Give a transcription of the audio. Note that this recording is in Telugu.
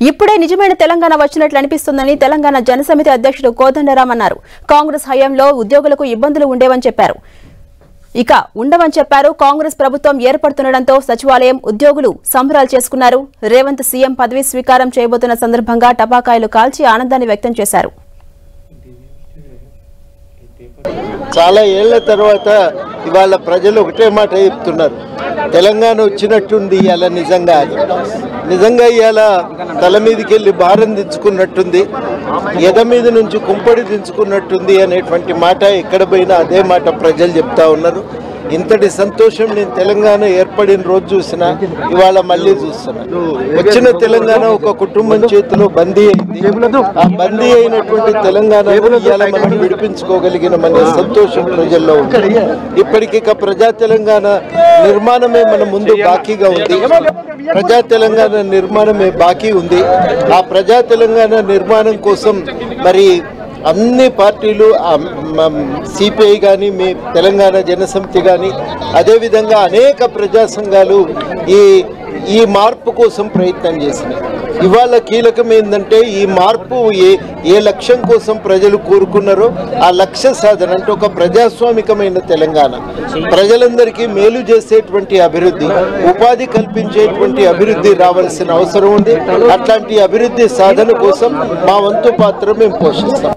ఇప్పుడే నిజమైన తెలంగాణ వచ్చినట్లు అనిపిస్తుందని తెలంగాణ జనసమితి అధ్యక్షుడు కోదండరాం అన్నారు. కాంగ్రెస్ హయాంలో ఉద్యోగులకు ఇబ్బందులు ఉండవని చెప్పారు. కాంగ్రెస్ ప్రభుత్వం ఏర్పడుతుండటంతో సచివాలయం ఉద్యోగులు సంబరాలు చేసుకున్నారు. రేవంత్ సీఎం పదవి స్వీకారం చేయబోతున్న సందర్భంగా టపాకాయలు కాల్చి ఆనందాన్ని వ్యక్తం చేశారు. చాలా ఏళ్ల తర్వాత ఇవాళ ప్రజలు ఒకటే మాట చెప్తున్నారు, తెలంగాణ వచ్చినట్టుంది. ఇవాళ నిజంగా ఇవాళ తల మీదకి వెళ్ళి భారం దించుకున్నట్టుంది, ఎద మీద నుంచి కుంపడి దించుకున్నట్టుంది అనేటువంటి మాట ఎక్కడ పోయినా అదే మాట ప్రజలు చెప్తా ఉన్నారు. ఇంతటి సంతోషం నేను తెలంగాణ ఏర్పడిన రోజు చూసినా, ఇవాళ మళ్ళీ చూస్తున్నా. వచ్చిన తెలంగాణ ఒక కుటుంబం చేతిలో బందీ అయింది. ఆ బందీ అయినటువంటి తెలంగాణ ఇవాళ మనం విడిపించుకోగలిగిన మన సంతోషం ప్రజల్లో ఉంది. ఇప్పటికిక ప్రజా తెలంగాణ నిర్మాణమే మన ముందు బాకీగా ఉంది. ప్రజా తెలంగాణ నిర్మాణమే బాకీ ఉంది. ఆ ప్రజా తెలంగాణ నిర్మాణం కోసం మరి అన్ని పార్టీలు, సిపిఐ కానీ, మీ తెలంగాణ జనసమితి కానీ, అదేవిధంగా అనేక ప్రజా సంఘాలు ఈ మార్పు కోసం ప్రయత్నం చేసినాయి. ఇవాళ కీలకం ఏంటంటే ఈ మార్పు ఏ లక్ష్యం కోసం ప్రజలు కోరుకున్నారో ఆ లక్ష్య సాధన అంటే ఒక ప్రజాస్వామికమైన తెలంగాణ, ప్రజలందరికీ మేలు చేసేటువంటి అభివృద్ధి, ఉపాధి కల్పించేటువంటి అభివృద్ధి రావాల్సిన అవసరం ఉంది. అట్లాంటి అభివృద్ధి సాధన కోసం మా వంతు పాత్ర మేము పోషిస్తాం.